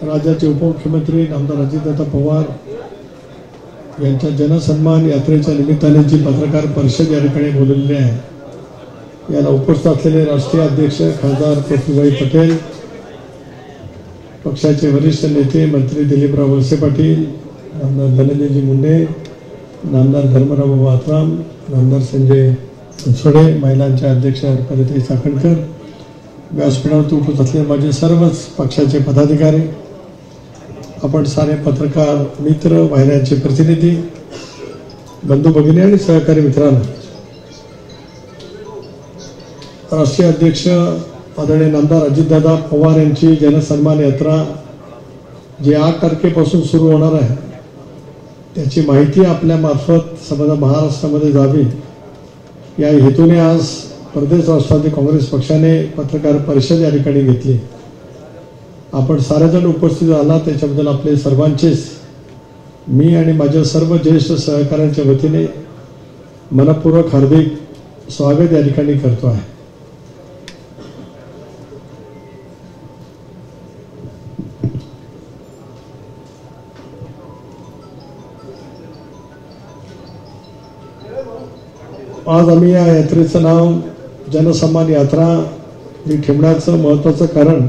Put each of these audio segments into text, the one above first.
राज्याचे उपमुख्यमंत्री नामदार अजितदादा पवार यांच्या जनसन्मान यात्रेच्या निमित्ताने जी पत्रकार परिषद या ठिकाणी बोलवलेली आहे, याला उपस्थित असलेले राष्ट्रीय अध्यक्ष खासदार पृथ्वीभाई पटेल, पक्षाचे वरिष्ठ नेते मंत्री दिलीपराव वळसे पाटील, नामदार धनंजयजी मुंडे, नामदार धर्मराव आत्राम, नामदार संजय बनसोडे, महिलांच्या अध्यक्ष अर्पणाताई चाकणकर, व्यासपीठावर उपस्थित असलेले माझे सर्वच पक्षाचे पदाधिकारी, आपण सारे पत्रकार मित्र, वाहिन्यांचे प्रतिनिधी, बंधू भगिनी आणि सहकारी मित्रांनो, राष्ट्रीय अध्यक्ष आदरणीय नामदार अजितदादा पवार यांची जनसन्मान यात्रा जी 8 तारखेपासून सुरू होणार आहे, त्याची माहिती आपल्या मार्फत समजा महाराष्ट्रामध्ये जावी या हेतूने आज प्रदेश राष्ट्रवादी काँग्रेस पक्षाने पत्रकार परिषद या ठिकाणी घेतली. आपण सारेजण उपस्थित आला त्याच्याबद्दल आपले सर्वांचेच मी आणि माझ्या सर्व ज्येष्ठ सहकाऱ्यांच्या वतीने मनपूर्वक हार्दिक स्वागत या ठिकाणी करतो आहे. आज आम्ही या यात्रेचं नाव जनसन्मान यात्रा ही ठेवण्याचं महत्त्वाचं कारण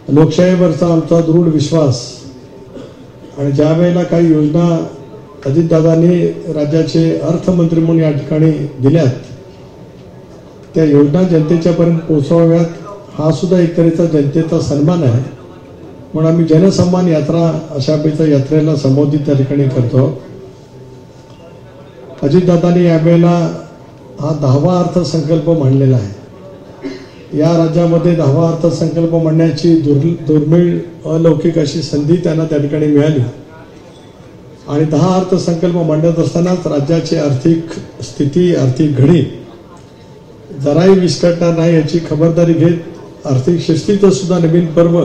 लोकशाहीवरचा आमचा दृढ विश्वास आणि ज्या वेळेला काही योजना अजितदादांनी राज्याचे अर्थमंत्री म्हणून या ठिकाणी दिल्यात, त्या योजना जनतेच्यापर्यंत पोहोचवाव्यात, हा सुद्धा एक तऱ्हेचा जनतेचा सन्मान आहे. म्हणून आम्ही जनसन्मान यात्रा अशा प्रकारच्या यात्रेला संबोधित त्या ठिकाणी करतो. अजितदादांनी यावेळेला हा 10वा अर्थसंकल्प मांडलेला आहे. या राज्यामध्ये 10वा अर्थसंकल्प मांडण्याची दुर्मिळ अलौकिक अशी संधी त्यांना त्या ठिकाणी मिळाली आणि 10 अर्थसंकल्प मांडत असतानाच राज्याची आर्थिक स्थिती, आर्थिक घडी जराही विस्कटणार नाही याची खबरदारी घेत आर्थिक शिस्तीचं सुद्धा नवीन पर्व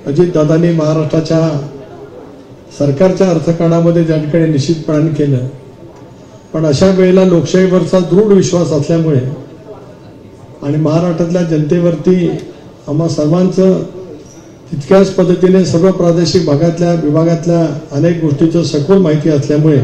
अजितदादांनी महाराष्ट्राच्या सरकारच्या अर्थकारणामध्ये त्या ठिकाणी निश्चितपणाने केलं. पण अशा वेळेला लोकशाहीवरचा दृढ विश्वास असल्यामुळे आणि महाराष्ट्रातल्या जनतेवरती आम्हा सर्वांचं तितक्याच पद्धतीने सर्व प्रादेशिक विभागातल्या अनेक गोष्टीचं सखोल माहिती असल्यामुळे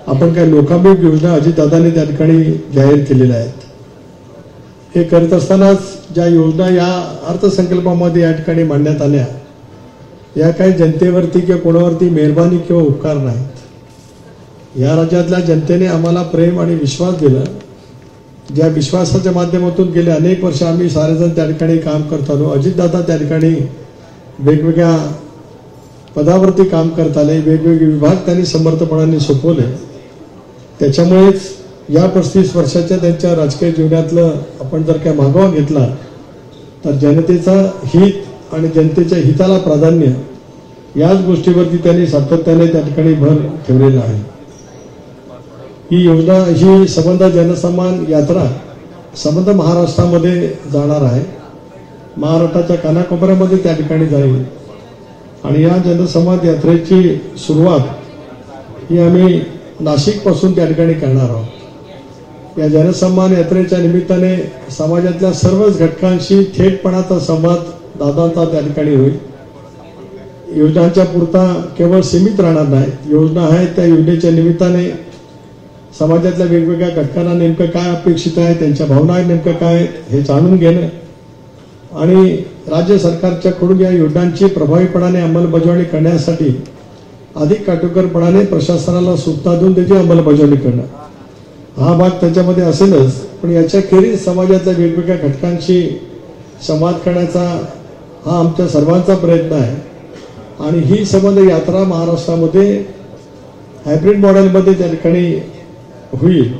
आपण काही लोकाभिमुख योजना अजितदादांनी त्या ठिकाणी जाहीर केलेल्या आहेत. हे करत असतानाच ज्या योजना या अर्थसंकल्पामध्ये या ठिकाणी मांडण्यात आल्या, या काही जनतेवरती किंवा कोणावरती मेहरबानी किंवा उपकार नाहीत. या राज्यातल्या जनतेने आम्हाला प्रेम आणि विश्वास दिला. ज्या विश्वासाच्या माध्यमातून गेले अनेक वर्ष आम्ही सारेजण त्या ठिकाणी काम करत आलो. अजितदादा त्या ठिकाणी वेगवेगळ्या पदावरती काम करत आले, वेगवेगळे विभाग त्यांनी समर्थपणाने सोपवले. त्याच्यामुळेच या 35 वर्षाच्या त्यांच्या राजकीय जीवनातलं आपण जर काय मागोवा घेतला तर जनतेचा हित आणि जनतेच्या हिताला प्राधान्य याच गोष्टीवरती त्यांनी सातत्याने त्या ठिकाणी भर ठेवलेला आहे. ही योजना, ही संबंध जनसन्मान यात्रा संबंध महाराष्ट्रामध्ये जाणार आहे. महाराष्ट्राच्या कानाकोपऱ्यामध्ये त्या ठिकाणी जाईल आणि या जनसन्मान यात्रेची सुरुवात ही आम्ही नाशिकपासून त्या ठिकाणी करणार आहोत. या जनसन्मान यात्रेच्या निमित्ताने समाजातल्या सर्वच घटकांशी थेटपणाचा संवाद दादांचा त्या ठिकाणी होईल. योजनांच्या पुरता केवळ सीमित राहणार नाही. योजना आहेत त्या योजनेच्या निमित्ताने समाजातल्या वेगवेगळ्या घटकांना नेमकं काय अपेक्षित आहे, त्यांच्या भावना नेमकं काय आहेत हे जाणून घेणं आणि राज्य सरकारच्याकडून या योजनांची प्रभावीपणाने अंमलबजावणी करण्यासाठी अधिक काटेकोरपणाने प्रशासनाला सूचना देऊन त्याची अंमलबजावणी करणं हा भाग त्याच्यामध्ये असेलच. पण याच्या खेरीज समाजातल्या वेगवेगळ्या घटकांशी संवाद करण्याचा हा आमच्या सर्वांचा प्रयत्न आहे आणि ही संबंध यात्रा महाराष्ट्रामध्ये हायब्रिड मॉडेलमध्ये त्या ठिकाणी होईल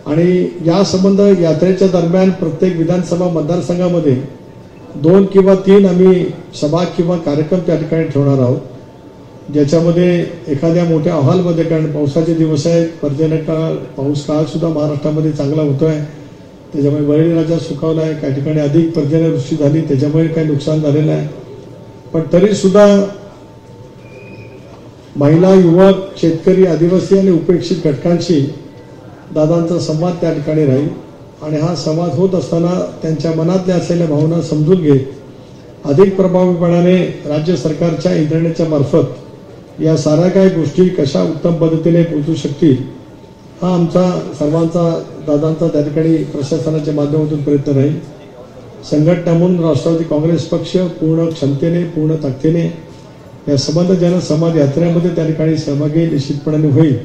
आणि या संबंध यात्रेच्या दरम्यान प्रत्येक विधानसभा मतदारसंघामध्ये 2 किंवा 3 आम्ही सभा किंवा कार्यक्रम त्या ठिकाणी ठेवणार आहोत, ज्याच्यामध्ये एखाद्या मोठ्या हॉलमध्ये, कारण पावसाचे दिवस आहेत, पर्जन्यकाळ, पाऊस काळ सुद्धा महाराष्ट्रामध्ये चांगला होतोय, त्याच्यामुळे बळीराजा सुखावला आहे, काही ठिकाणी अधिक पर्जन्यवृष्टी झाली, त्याच्यामुळे काही नुकसान झालेलं आहे. पण तरी सुद्धा महिला, युवक, शेतकरी, आदिवासी आणि उपेक्षित घटकांशी दादांचा संवाद त्या ठिकाणी राहील आणि हा संवाद होत असताना त्यांच्या मनातल्या असलेल्या भावना समजून घेत अधिक प्रभावीपणाने राज्य सरकारच्या यंत्रणेच्या मार्फत या साऱ्या काही गोष्टी कशा उत्तम पद्धतीने पोहोचू शकतील हा आमचा सर्वांचा दादांचा त्या ठिकाणी प्रशासनाच्या माध्यमातून प्रयत्न राहील। संघटना म्हणून राष्ट्रवादी काँग्रेस पक्ष पूर्ण क्षमतेने पूर्ण ताकदीने या संबंध जनसंवाद यात्रेमध्ये त्या ठिकाणी सहभागी निश्चितपणे होईल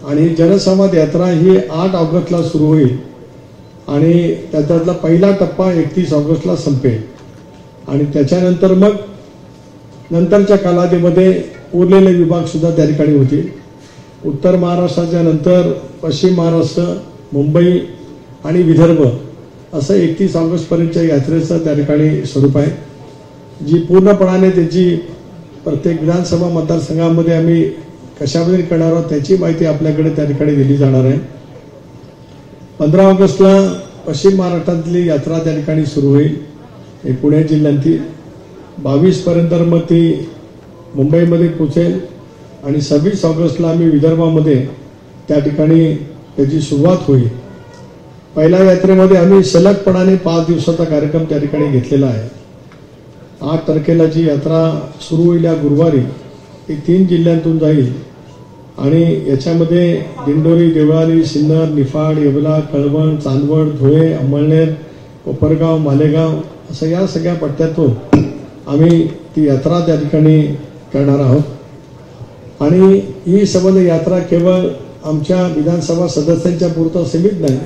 आणि जनसंवाद यात्रा ही 8 ऑगस्टला सुरू होईल आणि त्यातला पहिला टप्पा 31 ऑगस्टला संपेल आणि त्याच्यानंतर मग नंतरच्या कालावधीमध्ये उरलेले विभाग सुद्धा त्या ठिकाणी होतील। उत्तर महाराष्ट्राच्या नंतर पश्चिम महाराष्ट्र, मुंबई आणि विदर्भ असं 31 ऑगस्टपर्यंतच्या यात्रेचं त्या ठिकाणी स्वरूप आहे, जी पूर्णपणाने त्याची प्रत्येक विधानसभा मतदारसंघामध्ये आम्ही कशामध्ये करणार आहोत त्याची माहिती आपल्याकडे त्या ठिकाणी दिली जाणार आहे। 15 ऑगस्टला पश्चिम महाराष्ट्रातली यात्रा त्या ठिकाणी सुरू होईल, हे पुणे जिल्ह्यातील 22 पर्यंत मग ती मुंबईमध्ये पोहोचेल आणि 26 ऑगस्टला आम्ही विदर्भामध्ये त्या ठिकाणी त्याची सुरुवात होईल। पहिल्या यात्रेमध्ये आम्ही सलगपणाने 5 दिवसाचा कार्यक्रम त्या ठिकाणी घेतलेला आहे। 8 तारखेला जी यात्रा सुरू होईल या गुरुवारी ती 3 जिल्ह्यांतून जाईल आणि याच्यामध्ये दिंडोरी, देवळाली, सिन्नर, निफाड, येवला, कळवण, चांदवड, धुळे, अंमळनेर, कोपरगाव, मालेगाव असं या सगळ्या पट्ट्यातून आम्ही ती यात्रा त्या ठिकाणी करणार आहोत आणि ही संबंध यात्रा केवळ आमच्या विधानसभा सदस्यांच्या पुरता सीमित नाही।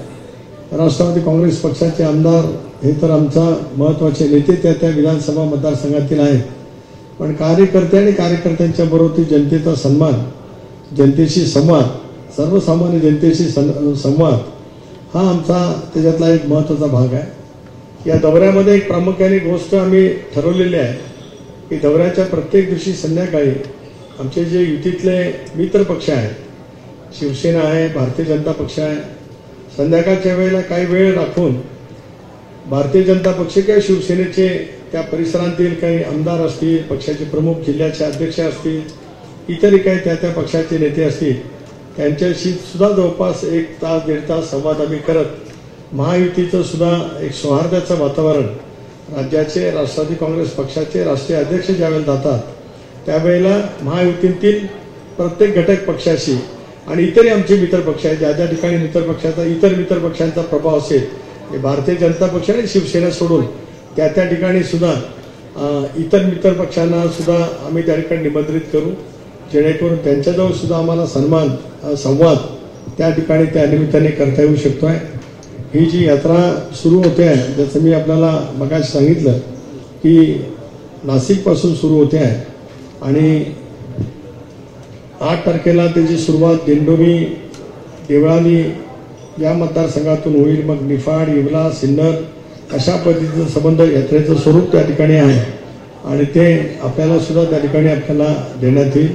राष्ट्रवादी काँग्रेस पक्षाचे आमदार हे तर आमचा महत्त्वाचे नेते त्या विधानसभा मतदारसंघातील आहेत, पण कार्यकर्ते आणि कार्यकर्त्यांच्या बरोबर जनतेचा सन्मान, जनतेशी संवाद, सर्वसामान्य जनतेशी संवाद हा आमचा त्याच्यातला एक महत्त्वाचा भाग आहे। या दौऱ्यामध्ये एक प्रामुख्याने गोष्ट आम्ही ठरवलेली आहे की दौऱ्याच्या प्रत्येक दिवशी संध्याकाळी आमचे जे युतीतले मित्र पक्ष आहेत, शिवसेना आहे, भारतीय जनता पक्ष आहे, संध्याकाळच्या वेळेला काही वेळ राखून भारतीय जनता पक्ष किंवा शिवसेनेचे त्या परिसरातील काही आमदार असतील, पक्षाचे प्रमुख, जिल्ह्याचे अध्यक्ष असतील, इतरही काही त्या पक्षाचे नेते असतील, त्यांच्याशी सुद्धा जवळपास 1 तास 1.5 तास संवाद आम्ही करत महायुतीचं सुद्धा एक सौहार्दाचं वातावरण, राज्याचे राष्ट्रवादी काँग्रेस पक्षाचे राष्ट्रीय अध्यक्ष ज्यावेळेला जातात त्यावेळेला महायुतीतील प्रत्येक घटक पक्षाशी आणि इतरही आमचे मित्र पक्ष आहेत, ज्या ज्या ठिकाणी इतर मित्र पक्षांचा प्रभाव असेल, भारतीय जनता पक्ष आणि शिवसेना सोडून त्या ठिकाणी सुद्धा इतर मित्र पक्षांना सुद्धा आम्ही त्या ठिकाणी निमंत्रित करू, जेणेकरून त्यांच्याजवळ सुद्धा आम्हाला संवाद त्या ठिकाणी त्या निमित्ताने करता येऊ शकतोय। ही जी यात्रा सुरू होते आहे, जसं मी आपल्याला मगाशी सांगितलं की नाशिकपासून सुरू होते आहे आणि 8 तारखेला त्याची सुरुवात दिंडोरी, देवळाली या मतदारसंघातून होईल, मग निफाड, येवला, सिन्नर अशा पद्धतीचं संबंध यात्रेचं स्वरूप त्या ठिकाणी आहे आणि ते आपल्याला सुद्धा त्या ठिकाणी आपल्याला देण्यात येईल।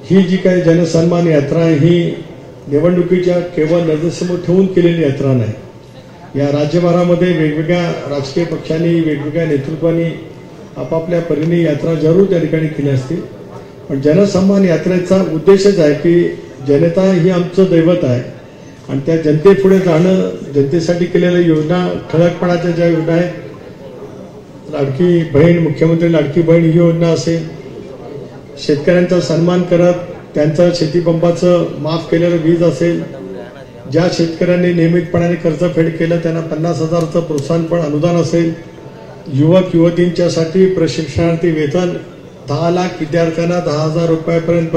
ही जी काही जनसन्मान यात्रा आहे ही निवडणुकीच्या केवळ नजरेसमोर ठेवून केलेली यात्रा नाही। या राज्यभरामध्ये वेगवेगळ्या राजकीय पक्षांनी, वेगवेगळ्या नेतृत्वांनी आपापल्या परीने यात्रा जरूर त्या ठिकाणी केली असतील, पण जनसन्मान यात्रेचा उद्देशच आहे की जनता ही आमचं दैवत आहे आणि त्या जनतेपुढे जाणं, जनतेसाठी केलेल्या योजना, ठळकपणाच्या ज्या योजना आहेत, लाडकी बहीण, मुख्यमंत्री लाडकी बहीण ही योजना असेल, शेतकऱ्यांचा सन्मान करत त्यांचं शेतीपंपाचं माफ केलेलं वीज असेल, ज्या शेतकऱ्यांनी नियमितपणाने कर्जफेड केलं त्यांना 50,000चं प्रोत्साहनपर अनुदान असेल, युवक युवतींच्यासाठी प्रशिक्षणार्थी वेतन 10 लाख विद्यार्थ्यांना 10,000 रुपयापर्यंत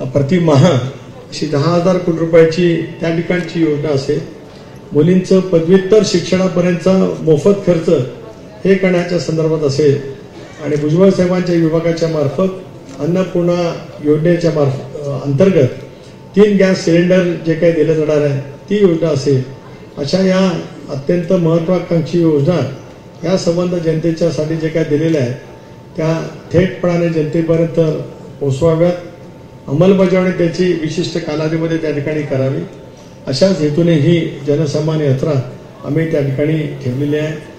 प्रतिमाह अशी 10,000 कोटी रुपयाची त्या ठिकाणची योजना असेल, मुलींचं पदव्युत्तर शिक्षणापर्यंतचा मोफत खर्च हे करण्याच्या संदर्भात असेल आणि भुजबळ साहेबांच्या विभागाच्या मार्फत अन्नपूर्णा योजनेच्या अंतर्गत 3 गॅस सिलेंडर जे काही दिले जाणार आहे ती योजना असेल, अशा या अत्यंत महत्वाकांक्षी योजना या संबंध जनतेच्यासाठी जे काही दिलेल्या आहेत त्या थेटपणाने जनतेपर्यंत पोहोचवाव्यात, अंमलबजावणी त्याची विशिष्ट कालावधीमध्ये त्या ठिकाणी करावी, अशाच हेतूने ही जनसन्मान यात्रा आम्ही त्या ठिकाणी ठेवलेली आहे।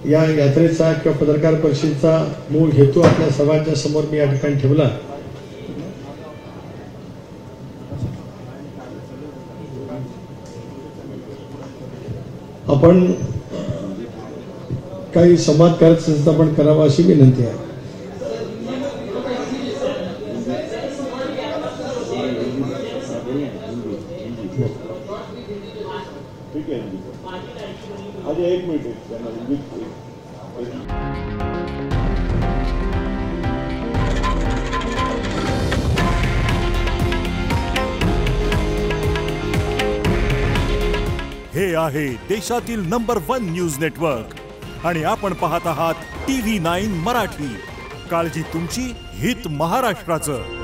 या यात्रेचा किंवा पत्रकार परिषदेचा मूळ हेतू आपल्या सर्वांच्या समोर मी या ठिकाणी ठेवला। आपण काही समाजकारक संस्था पण करावा अशी विनंती आहे. ठीक आहे. आज 1 मिनिट हे आहे देशातील नंबर 1 न्यूज नेटवर्क आणि आपण पाहत आहात TV9 मराठी. काळजी तुमची, हित महाराष्ट्राचं.